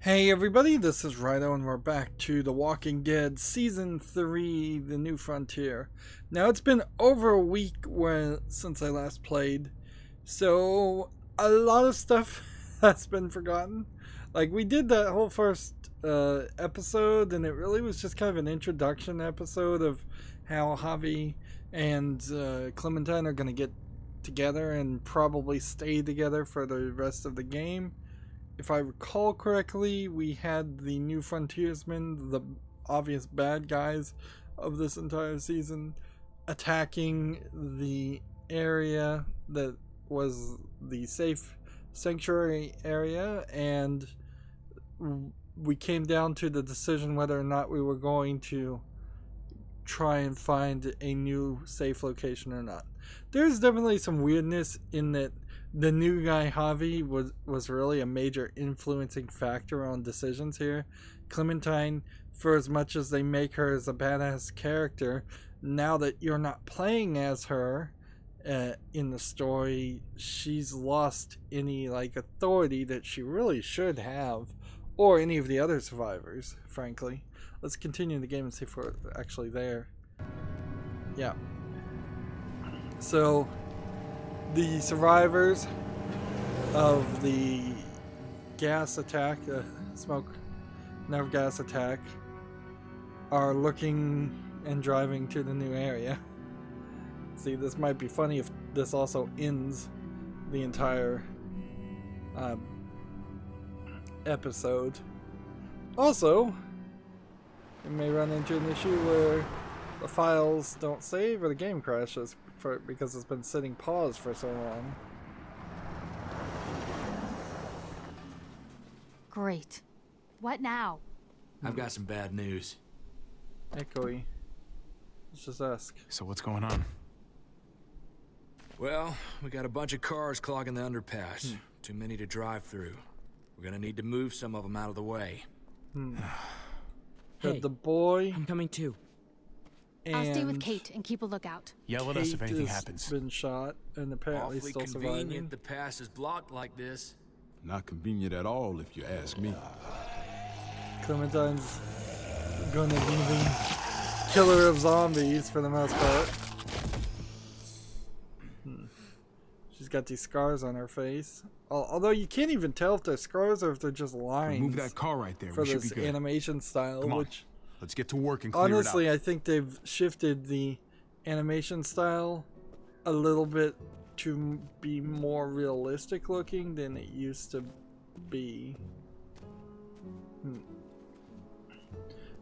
Hey everybody, this is Rydo and we're back to The Walking Dead Season 3, The New Frontier. Now it's been over a week since I last played, so a lot of stuff has been forgotten. Like, we did that whole first episode, and it really was just kind of an introduction episode of how Javi and Clementine are going to get together and probably stay together for the rest of the game. If I recall correctly, we had the new frontiersmen, the obvious bad guys of this entire season, attacking the area that was the safe sanctuary area, and we came down to the decision whether or not we were going to try and find a new safe location or not. There's definitely some weirdness in that the new guy Javi was really a major influencing factor on decisions here. Clementine, for as much as they make her as a badass character, now that you're not playing as her in the story, she's lost any authority that she really should have, or any of the other survivors, frankly. Let's continue the game and see if we're actually there. Yeah. So the survivors of the gas attack, smoke nerve gas attack, are looking and driving to the new area. See, this might be funny if this also ends the entire episode. Also, we may run into an issue where the files don't save or the game crashes because it's been sitting paused for so long. Great. What now? I've got some bad news. Echoey. Let's just ask. So what's going on? Well, we got a bunch of cars clogging the underpass. Too many to drive through. We're gonna need to move some of them out of the way. Hey, the boy. I'm coming too. I'll stay with Kate and keep a lookout. Yell at us if anything happens. Been shot and apparently Awfully still convenient surviving. the pass is blocked like this. Not convenient at all, if you ask me. Clementine's going to be the killer of zombies for the most part. She's got these scars on her face. Although you can't even tell if they're scars or if they're just lines. Move that car right there. For We should this be good. animation style, Come on. which Let's get to work and clear honestly it out. I think they've shifted the animation style a little bit to be more realistic looking than it used to be.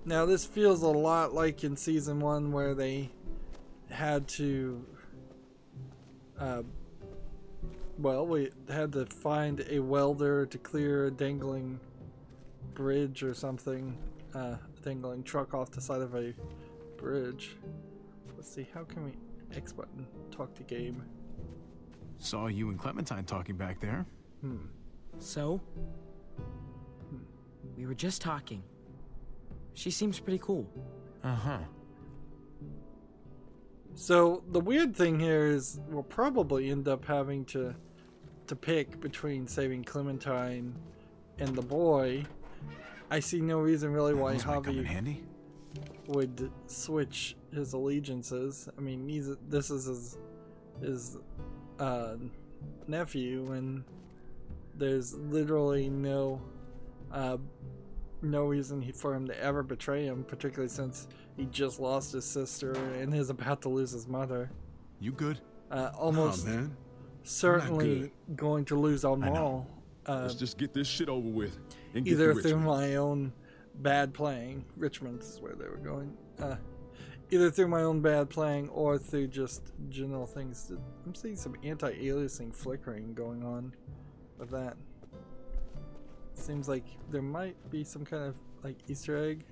Now this feels a lot like in season 1 where they had to well, we had to find a welder to clear a dangling bridge or something, dangling truck off the side of a bridge. Let's see, how can we X button talk to Gabe? Saw you and Clementine talking back there. So? We were just talking. She seems pretty cool. Uh-huh. So the weird thing here is we'll probably end up having to pick between saving Clementine and the boy. I see no reason really why Javi would switch his allegiances. I mean, this is his nephew, and there's literally no reason for him to ever betray him, particularly since he just lost his sister and is about to lose his mother. You good? Almost Nah, man. certainly going to lose them all. Let's just get this shit over with. And get Either to through Richmond. my own bad playing, Richmond is where they were going, either through my own bad playing or through just general things. I'm seeing some anti-aliasing flickering going on with that. Seems like there might be some kind of Easter egg.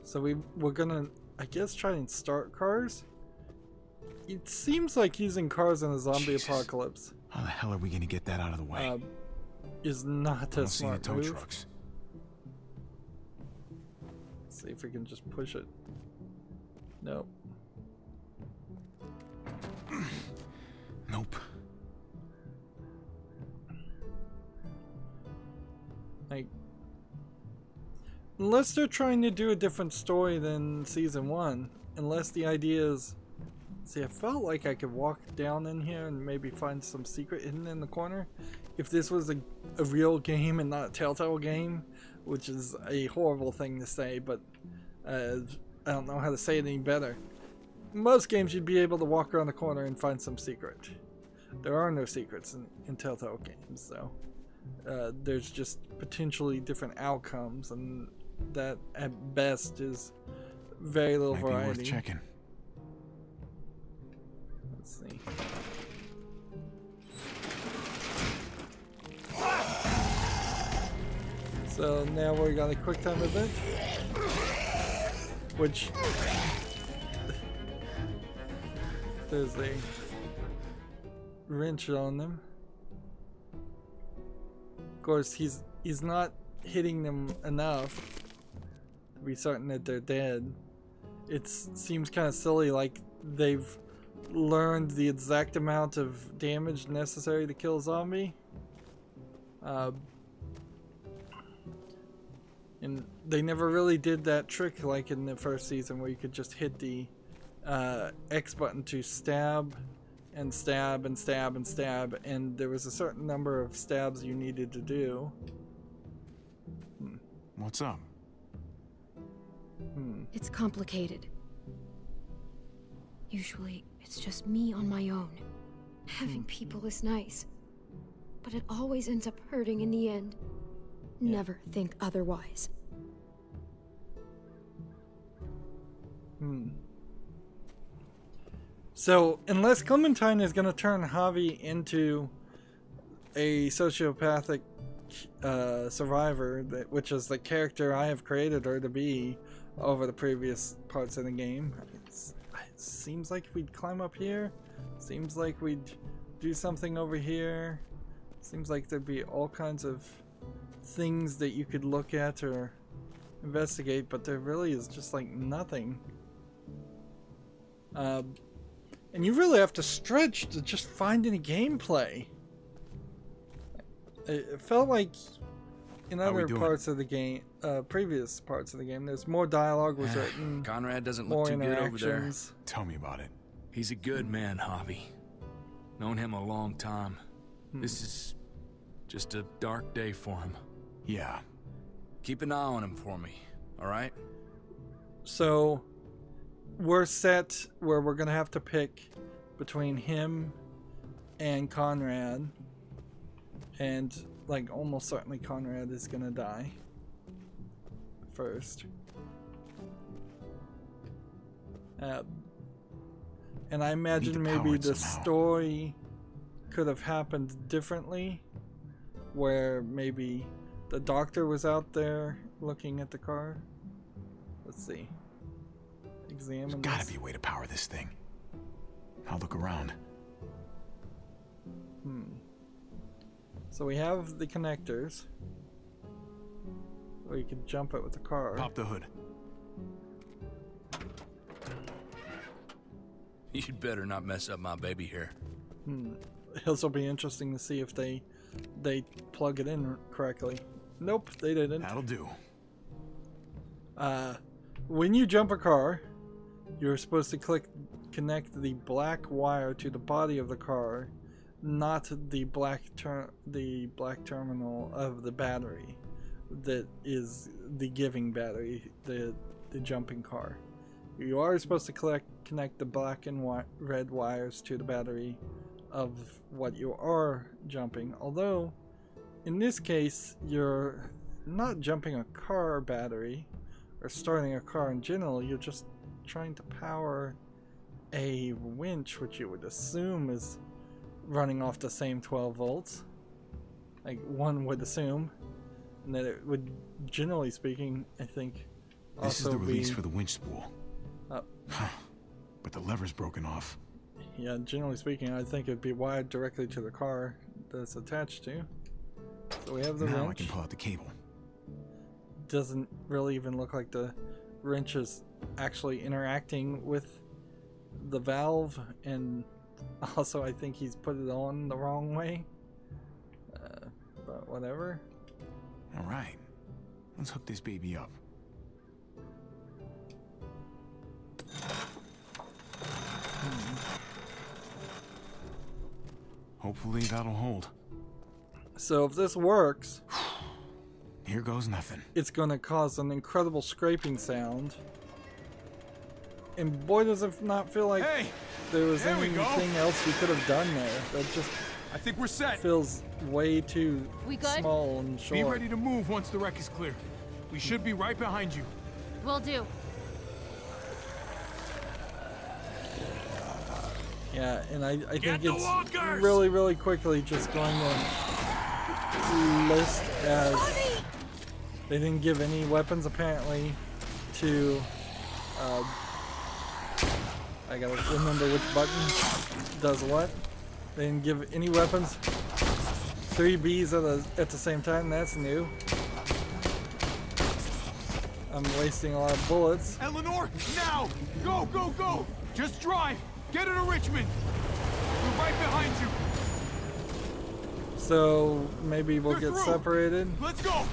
So we're gonna, I guess, try and start cars. It seems like using cars in a zombie Jesus. apocalypse How the hell are we gonna get that out of the way? is not I a don't see any smart tow move. trucks. See if we can just push it. Nope. Nope. unless they're trying to do a different story than season 1, unless the idea is, see, I felt like I could walk down in here and maybe find some secret hidden in the corner. If this was a real game and not a Telltale game, which is a horrible thing to say, but I don't know how to say it any better. Most games you'd be able to walk around the corner and find some secret. There are no secrets in Telltale Games, so there's just potentially different outcomes, and that at best is very little Might variety. be worth checking. Let's see. So now we got a quick time event, which there's a wrench on them. Of course, he's not hitting them enough to be certain that they're dead. It seems kind of silly, like they've learned the exact amount of damage necessary to kill a zombie. And they never really did that trick like in the first season where you could just hit the X button to stab and stab and stab and stab, and there was a certain number of stabs you needed to do. What's up? It's complicated. Usually, it's just me on my own. Having people is nice, but it always ends up hurting in the end. Never think otherwise. So, unless Clementine is going to turn Javi into a sociopathic survivor, which is the character I have created her to be over the previous parts of the game, it seems like we'd climb up here. Seems like we'd do something over here. Seems like there'd be all kinds of things that you could look at or investigate, but there really is just like nothing. And you really have to stretch to just find any gameplay. It felt like in other parts of the game, previous parts of the game, there's more dialogue was written. Conrad doesn't more look too good over there. interactions. Tell me about it. He's a good man, Javi. Known him a long time. This is just a dark day for him. Yeah. Keep an eye on him for me, alright? So we're set where we're gonna have to pick between him and Conrad, and like almost certainly Conrad is gonna die first. And I imagine maybe the story could have happened differently, where maybe the doctor was out there looking at the car. Let's see. Examine There's gotta be a way to power this thing. I'll look around. So we have the connectors. Or you could jump it with the car. Pop the hood. You'd better not mess up my baby here. This will be interesting to see if they plug it in correctly. Nope, they didn't. That'll do. When you jump a car, you're supposed to connect the black wire to the body of the car, not the black terminal of the battery that is the giving battery, the jumping car. You are supposed to connect the black and red wires to the battery of what you are jumping, although in this case you're not jumping a car battery or starting a car in general. You're just trying to power a winch, which you would assume is running off the same 12 volts, like one would assume, and that it would, generally speaking, I think also this is the release for the winch spool. But the lever's broken off. Yeah, generally speaking, I think it'd be wired directly to the car that it's attached to. So we have the now wrench. I can pull out the cable. Doesn't really even look like the wrench is actually interacting with the valve, and also I think he's put it on the wrong way. But whatever. All right, let's hook this baby up. Hopefully that'll hold. So if this works, here goes nothing. It's gonna cause an incredible scraping sound. And boy, does it not feel like there was anything else we could have done there. That just, I think we're set. Feels way too small and short. Be ready to move once the wreck is clear. We should be right behind you. Will do. Yeah, and I think it's really, really quickly just going to list as they didn't give any weapons apparently to I gotta remember which button does what. They didn't give any weapons. 3 Bs at the same time, that's new. I'm wasting a lot of bullets. Eleanor, now! Go, go, go! Just drive! Get her to Richmond! We're right behind you! So maybe we'll get separated. Let's go!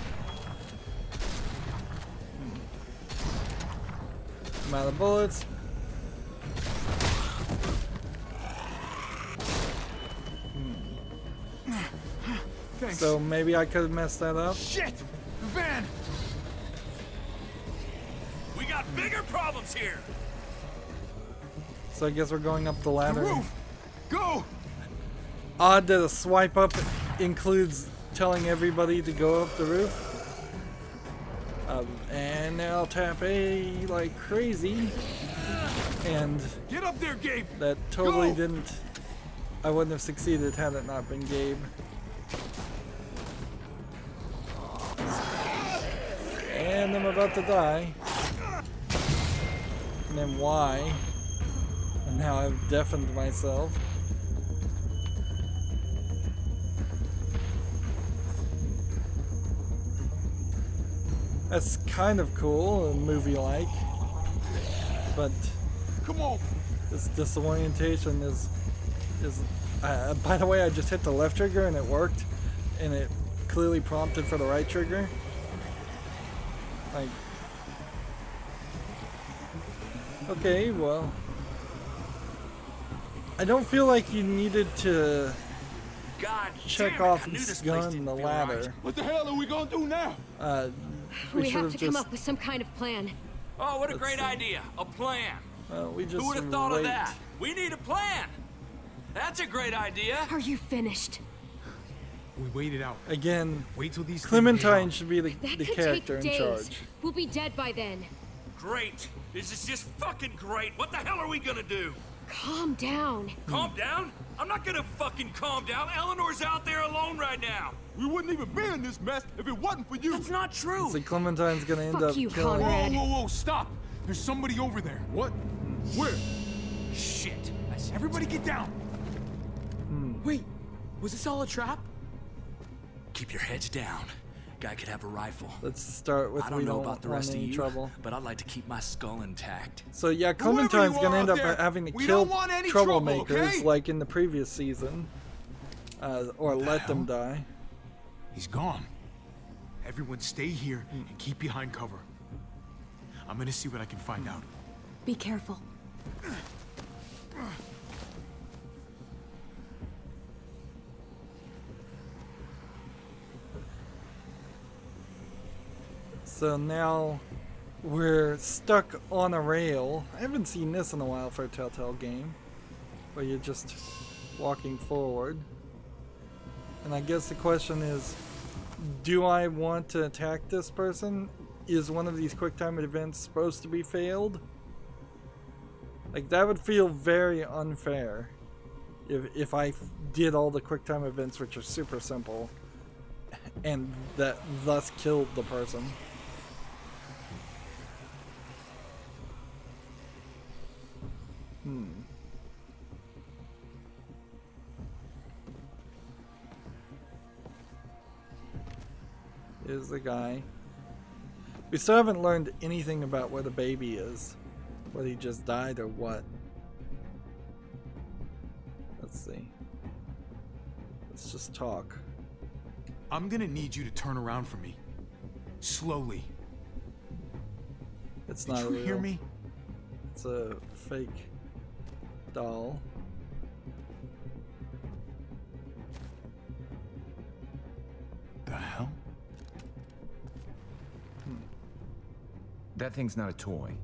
I'm out of bullets. Thanks. So maybe I could have messed that up. Shit! The van! We got bigger problems here! So I guess we're going up the ladder. The roof! Go! Odd that a swipe up includes telling everybody to go up the roof. And now tap A like crazy. And get up there, Gabe! That totally didn't. I wouldn't have succeeded had it not been Gabe. And I'm about to die. And then why? And now I've deafened myself. That's kind of cool, a movie-like. But come on, this disorientation is. By the way, I just hit the left trigger and it worked, and it clearly prompted for the right trigger. Like, okay, well, I don't feel like you needed to check off this gun in the ladder. Right. What the hell are we gonna do now? We have to come up with some kind of plan. Oh, what a great idea! A plan. We just Who would have thought of that? We need a plan. That's a great idea. Are you finished? We waited out. Again, wait till these Clementine should be the character in days. charge. We'll be dead by then. Great. This is just fucking great. What the hell are we gonna do? Calm down. Calm down? I'm not gonna fucking calm down. Eleanor's out there alone right now. We wouldn't even be in this mess if it wasn't for you. That's not true. So Clementine's gonna end up you, killing. Conrad. Whoa, whoa, whoa! Stop! There's somebody over there. What? Where? Shit. Everybody get down. Wait, was this all a trap? Keep your heads down. Guy could have a rifle. Let's start with I don't know about the rest of you, trouble. but I'd like to keep my skull intact. So yeah, Clementine's gonna end up having to kill troublemakers okay? like in the previous season, or let them die. He's gone. Everyone stay here and keep behind cover. I'm gonna see what I can find out. Be careful. So now we're stuck on a rail. I haven't seen this in a while for a Telltale game, where you're just walking forward. And I guess the question is, do I want to attack this person? Is one of these QuickTime events supposed to be failed? Like, that would feel very unfair if I did all the QuickTime events, which are super simple, and that thus killed the person. Is the guy. We still haven't learned anything about where the baby is. Whether he just died or what. Let's see. Let's just talk. I'm gonna need you to turn around for me. Slowly. It's not Did you real. hear me? It's a fake doll. That thing's not a toy.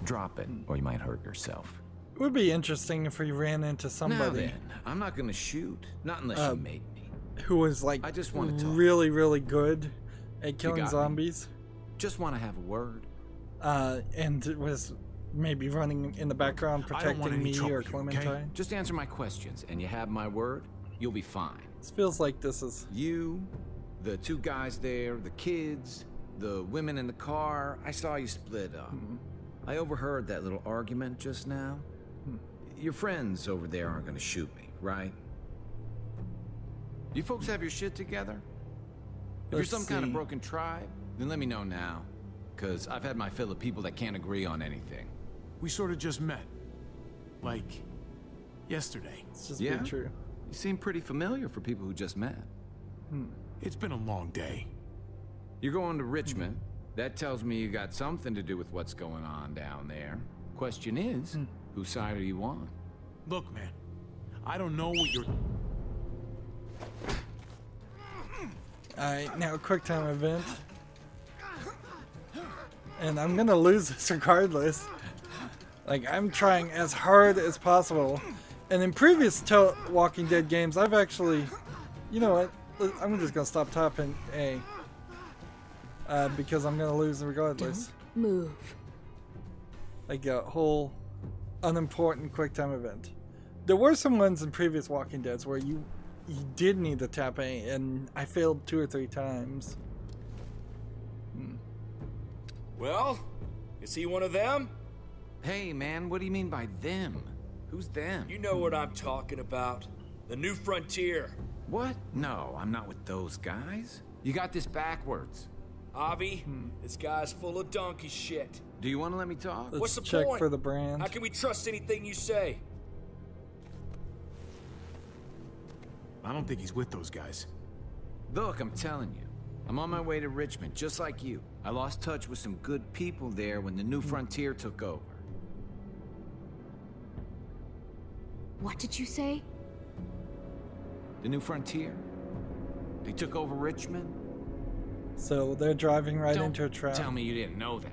Drop it, or you might hurt yourself. It would be interesting if we ran into somebody. Now then, I'm not gonna shoot. Not unless you make me. Who was like I just want to talk. really, really good at killing zombies. Just want to have a word. And it was maybe running in the background protecting me or Clementine. Okay? Just answer my questions, and you have my word, you'll be fine. This feels like this is... You, the two guys there, the kids, the women in the car, I saw you split up. I overheard that little argument just now. Your friends over there aren't gonna shoot me, right? You folks have your shit together? If you're some kind of broken tribe, then let me know now. Because I've had my fill of people that can't agree on anything. We sort of just met. Like, yesterday. It's just being true. You seem pretty familiar for people who just met. It's been a long day. You're going to Richmond. That tells me you got something to do with what's going on down there. Question is, whose side are you on? Look, man. I don't know what you're... Alright, now a quick time event. And I'm gonna lose this regardless. Like, I'm trying as hard as possible. And in previous Walking Dead games, I've actually... You know what? I'm just gonna stop tapping A. Because I'm gonna lose regardless. Don't move. Like a whole unimportant quick time event. There were some ones in previous Walking Deads where you did need to tap A, and I failed 2 or 3 times. Well, is he one of them? Hey, man, what do you mean by them? Who's them? You know what I'm talking about. The New Frontier. What? No, I'm not with those guys. You got this backwards. Javi, this guy's full of donkey shit. Do you want to let me talk? Let's What's the check point? for the brand. How can we trust anything you say? I don't think he's with those guys. Look, I'm telling you. I'm on my way to Richmond, just like you. I lost touch with some good people there when the New Frontier took over. What did you say? The New Frontier? They took over Richmond? So they're driving right Don't into a trap. tell me you didn't know that.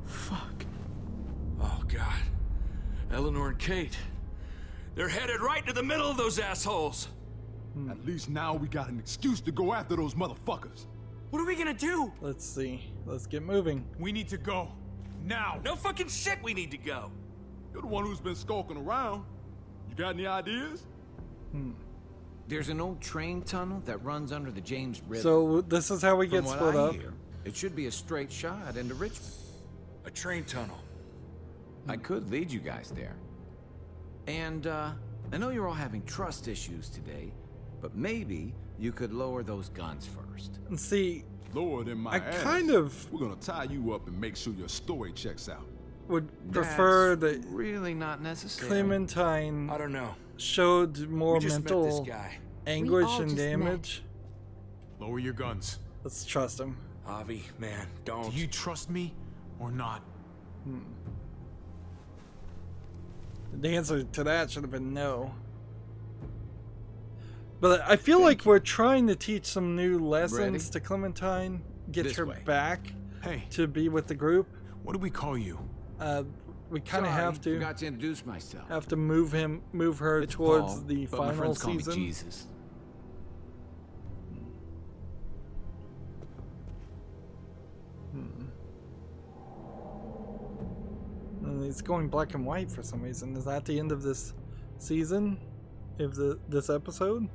Fuck. Oh, God. Eleanor and Kate. They're headed right to the middle of those assholes. At least now we got an excuse to go after those motherfuckers. What are we gonna do? Let's see. Let's get moving. We need to go. Now. No fucking shit, we need to go. You're the one who's been skulking around. You got any ideas? There's an old train tunnel that runs under the James River. So this is how we get From what split I up. hear, it should be a straight shot into Richmond. A train tunnel. I could lead you guys there. And, I know you're all having trust issues today, but maybe you could lower those guns first. And see, Lower than my I ass. kind of We're gonna tie you up and make sure your story checks out. would prefer That's that really not necessary. Clementine I don't know. showed more We just met this mental guy. anguish all and just met. damage. Lower your guns. Let's trust him. Javi, man, don't. Do you trust me or not? The answer to that should have been no. But I feel like we're trying to teach some new lessons Ready? to Clementine, get This her way. back Hey, to be with the group. what do we call you? We kind of Sorry, have to forgot to introduce myself. move her It's towards Paul, the but my final friends call me season. Jesus. And it's going black and white for some reason. Is that the end of this season? Of this episode?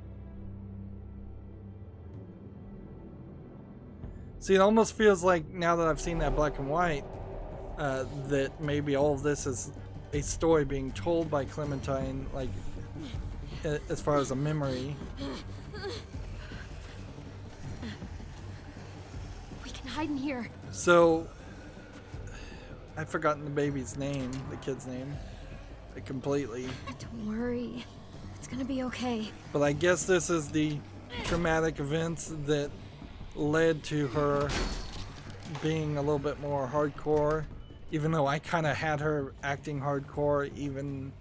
See, it almost feels like now that I've seen that black and white, that maybe all of this is a story being told by Clementine, like as far as a memory. We can hide in here. So, I've forgotten the baby's name, the kid's name, completely. Don't worry. It's gonna be okay. But I guess this is the traumatic events that led to her being a little bit more hardcore, even though I kind of had her acting hardcore even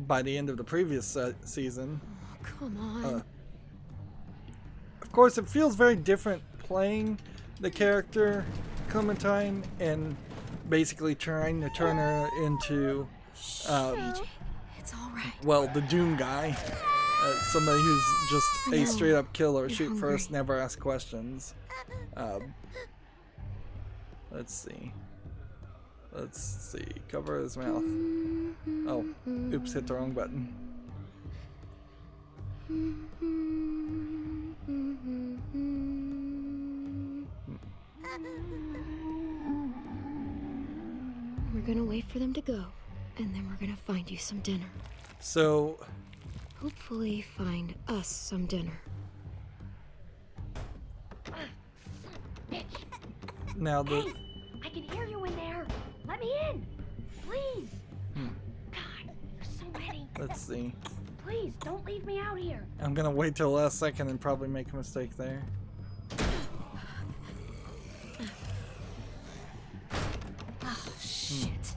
by the end of the previous season. Come on. Of course, it feels very different playing the character Clementine and basically trying to turn her into, It's all right. well, the Doom guy. Somebody who's just a straight up killer, shoot hungry. first, never ask questions. Let's see. Cover his mouth. Oh, oops, hit the wrong button. We're gonna wait for them to go, and then we're gonna find you some dinner. So, Hopefully find us some dinner. now the... Hey, I can hear you in there. Let me in, please. God, there's so many. Let's see. Please, don't leave me out here. I'm gonna wait till the last second and probably make a mistake there. Oh, shit.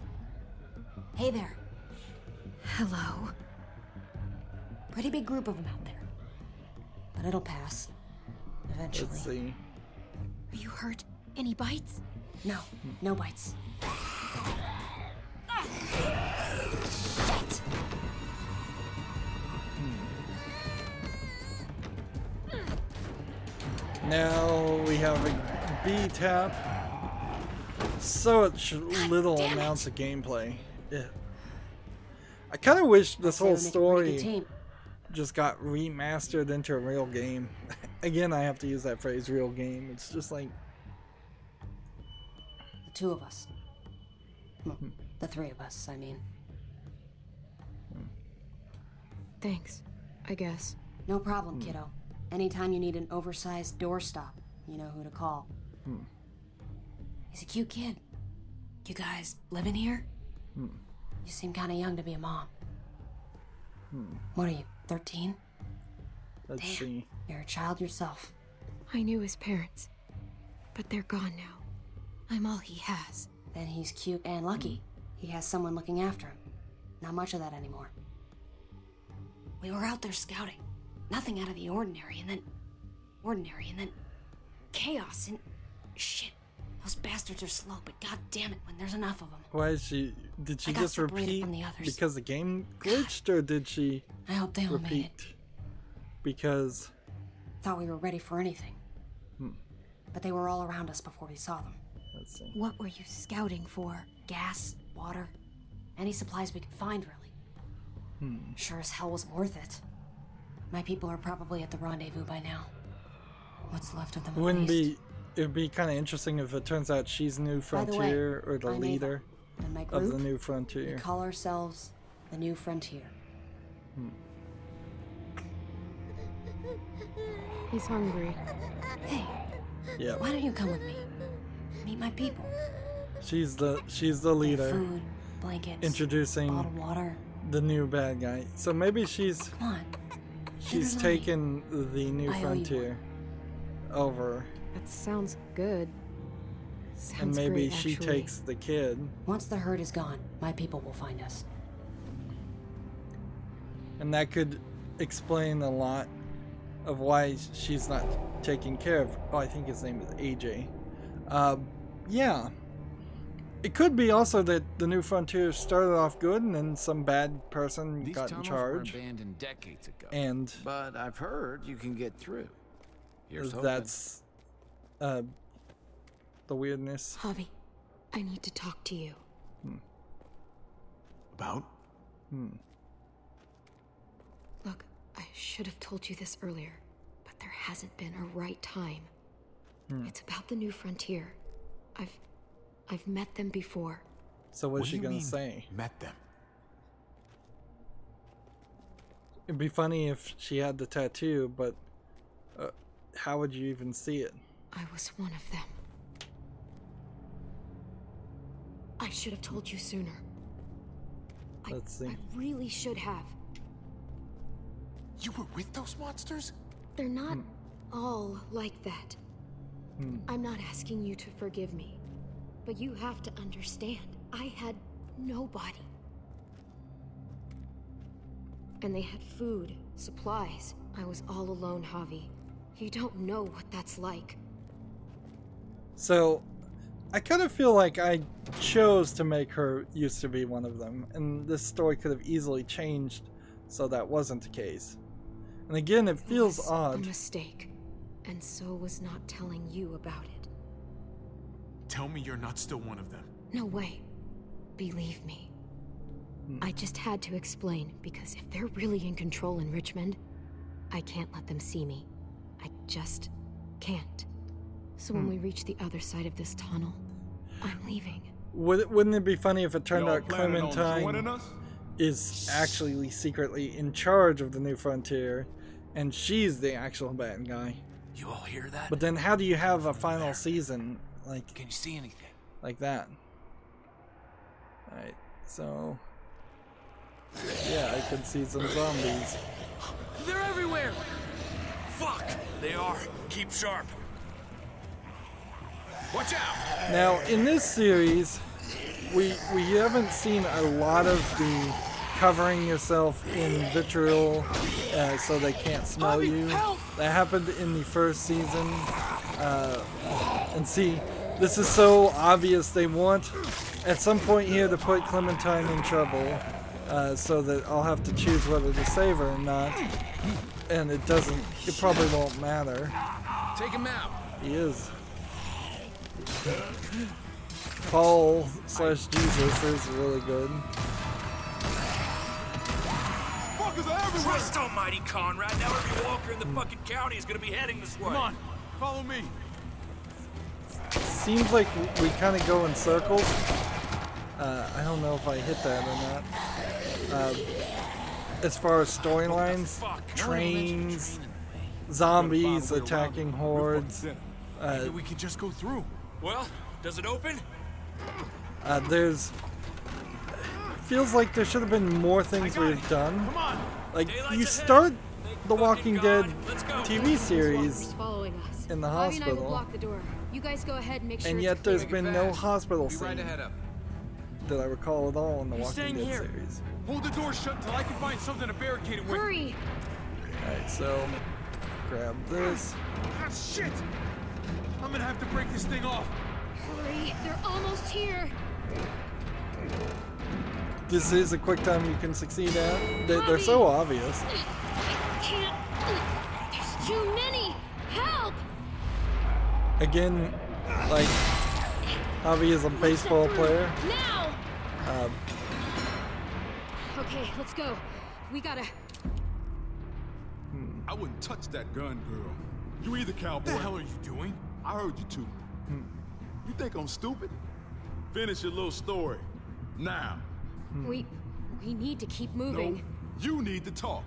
Hey there. Hello. Pretty big group of them out there. But it'll pass. Eventually. Let's see. Are you hurt? Any bites? No, no bites. Shit! Now we have a B tap. Such little damn amounts of gameplay. Yeah. I kind of wish this whole story just got remastered into a real game. Again, I have to use that phrase, real game. It's just like... The two of us. Well, the three of us, I mean. Thanks, I guess. No problem, kiddo. Anytime you need an oversized doorstop, you know who to call. He's a cute kid. You guys living here? You seem kind of young to be a mom. What are you, 13? Let's Damn, see. you're a child yourself. I knew his parents, but they're gone now. I'm all he has. Then he's cute and lucky. He has someone looking after him. Not much of that anymore. We were out there scouting. Nothing out of the ordinary, and then... chaos, and... shit. Those bastards are slow, but god damn it when there's enough of them. Why is she... Did she I got just separated repeat from the others. because the game glitched, or did she I hope they all made it. repeat because... Thought we were ready for anything. But they were all around us before we saw them. Let's see. What were you scouting for? Gas? Water? Any supplies we could find, really. Sure as hell wasn't worth it. My people are probably at the rendezvous by now. What's left of them, Wouldn't at least. be... It'd be kind of interesting if it turns out she's New By the way, Frontier, or the I'm leader Ava, and my of group, the New we Frontier. call ourselves the New Frontier. He's hungry. Hey, Yeah, why don't you come with me? Meet my people. she's the They have leader, food, blankets, introducing bottled water. the new bad guy. So maybe she's Come on. she's Dinner's on me. taken the New I owe you Frontier over, That sounds good. Sounds and maybe great, she actually. takes the kid, Once the herd is gone, my people will find us. and that could explain a lot of why she's not taking care of. Oh, I think his name is AJ. Yeah. It could be also that the New Frontier started off good, and then some bad person These got in tunnels charge, were abandoned decades ago. and But I've heard you can get through. Here's hoping. that's the weirdness. Javi, I need to talk to you. About? Look, I should have told you this earlier, but there hasn't been a right time. It's about the New Frontier. I've met them before. So what's What do she you gonna mean, say? met them? It'd be funny if she had the tattoo, but how would you even see it? I was one of them. I should have told you sooner. Let's see. I really should have. You were with those monsters? They're not all like that. I'm not asking you to forgive me, but you have to understand, I had nobody. And they had food, supplies. I was all alone, Javi. You don't know what that's like. So I kind of feel like I chose to make her used to be one of them, and this story could have easily changed so that wasn't the case. And again, it feels odd. A mistake, and so was not telling you about it. Tell me you're not still one of them. No way. Believe me. I just had to explain, because if they're really in control in Richmond, I can't let them see me. I just can't. So when we reach the other side of this tunnel, I'm leaving. Wouldn't it be funny if it turned out Clementine is actually secretly in charge of the New Frontier, and she's the actual bad guy? You all hear that? But then how do you have a final season like? Can you see anything? Like that? Alright, so yeah, I could see some zombies. They're everywhere! Fuck! They are. Keep sharp. Watch out! Now, in this series, we haven't seen a lot of the covering yourself in vitriol so they can't smell you. That happened in the first season. And see, this is so obvious. They want, at some point here, to put Clementine in trouble. So that I'll have to choose whether to save her or not. And it probably won't matter. Take him out. He is. Paul/Jesus is really good. Fuckers are everywhere! Christ almighty, Conrad! Now every walker in the fucking county is gonna be heading this way. Come on, follow me. Seems like we kind of go in circles. I don't know if I hit that or not. As far as storylines, trains, zombies attacking hordes. Maybe we can just go through. Well, does it open? Feels like there should have been more things we've done. Come on. Like, you start the Walking Dead TV series in the hospital, You guys go ahead and make sure and yet there's been no hospital scene Right ahead up. that I recall at all in the Walking Dead series. Hold the door shut till I can find something to barricade it with. Hurry! Alright, so grab this. Ah, shit! I'm gonna have to break this thing off. Hurry! They're almost here! This is a quick time you can succeed at. They're so obvious. I can't. There's too many! Help! Again, like, Javi is a baseball player. Now! Okay, let's go. We gotta... I wouldn't touch that gun, girl. You either, cowboy. What the hell are you doing? I heard you two. You think I'm stupid? Finish your little story. Now. We need to keep moving. No, you need to talk.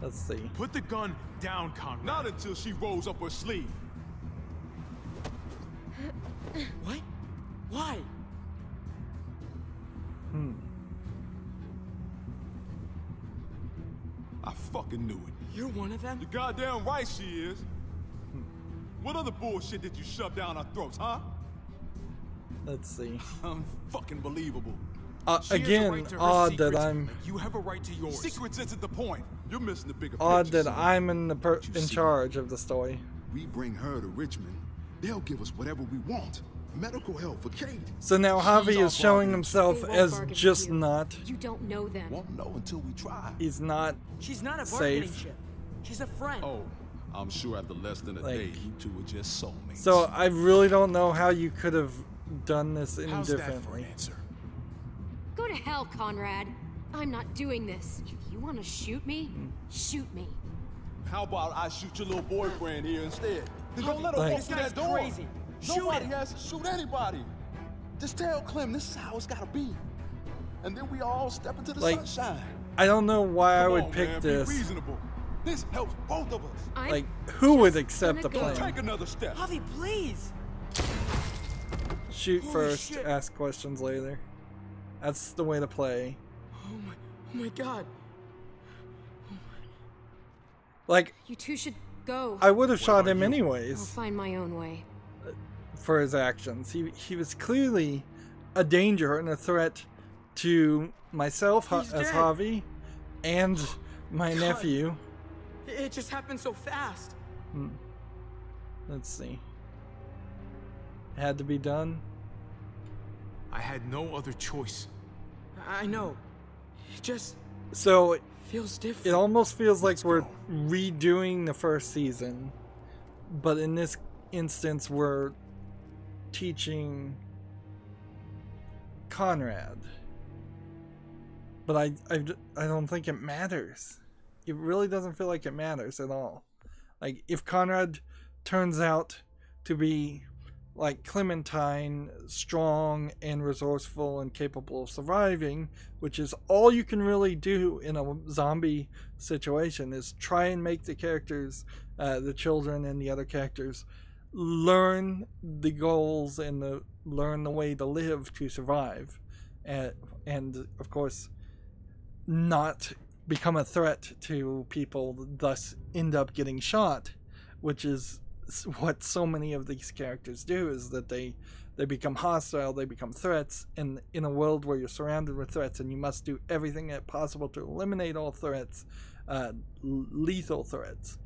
Let's see. Put the gun down, Conrad. Not until she rolls up her sleeve. What? Why? I fucking knew it. You're one of them? You're goddamn right she is. What other bullshit did you shove down our throats, huh? Let's see. Fucking believable. Again, odd that I'm. You have a right to yours. Secrets isn't the point. You're missing the bigger Odd picture, that son. I'm in charge of the story. We bring her to Richmond, they'll give us whatever we want. Medical help for Kate. So now Javi is showing himself They won't as bargain with just you. not. You don't know them. Won't know until we try. He's not. She's not a bargaining Safe. chip. She's a friend. Oh, I'm sure after less than a Like- day, you two were just soulmates. So I really don't know how you could have done this any How's that for differently. an answer? Go to hell, Conrad. I'm not doing this. If you want to shoot me, shoot me. How about I shoot your little boyfriend here instead? Then don't let her Like- walk through This that guy's door. crazy. Shoot Nobody him. has to shoot anybody. Just tell Clem this is how it's gotta be. And then we all step into the Like, sunshine. I don't know why I Come would on, pick man, this. Be reasonable. This helps both of us. I'm Like, who would just accept the gonna go. plan? Take another step. Javi, please. Shoot Holy first, shit. ask questions later. That's the way to play. Oh my god. Like, You two should go. I would have shot him I'll anyways find my own way. for his actions. He was clearly a danger and a threat to myself He's as dead. Javi and my God. nephew. It just happened so fast. Let's see. Had to be done. I had no other choice. I know. It just So feels different. it almost feels like we're redoing the first season, but in this instance we're teaching Conrad. But I don't think it matters. It really doesn't feel like it matters at all. Like, if Conrad turns out to be like Clementine, strong and resourceful and capable of surviving, which is all you can really do in a zombie situation, is try and make the characters, the children and the other characters, learn the goals and learn the way to live to survive, and of course not become a threat to people, thus end up getting shot, which is what so many of these characters do, is that they become hostile, they become threats, and in a world where you're surrounded with threats and you must do everything possible to eliminate all threats, lethal threats,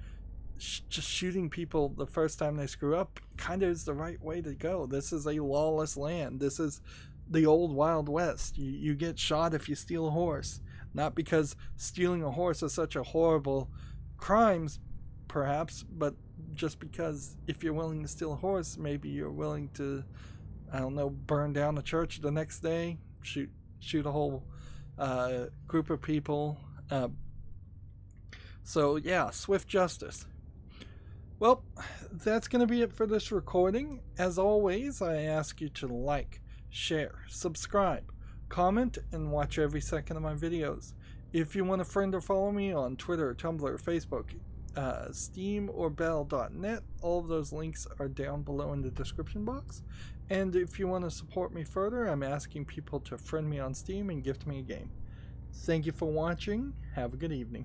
just shooting people the first time they screw up kind of is the right way to go. This is a lawless land. This is the old Wild West. You get shot if you steal a horse, not because stealing a horse is such a horrible crime, perhaps, but just because if you're willing to steal a horse, maybe you're willing to, I don't know, burn down a church the next day, shoot a whole group of people. So yeah, swift justice. Well, that's going to be it for this recording. As always, I ask you to like, share, subscribe, comment, and watch every second of my videos. If you want to friend or follow me on Twitter, Tumblr, Facebook, Steam, or Bell.net, all of those links are down below in the description box. And if you want to support me further, I'm asking people to friend me on Steam and gift me a game. Thank you for watching. Have a good evening.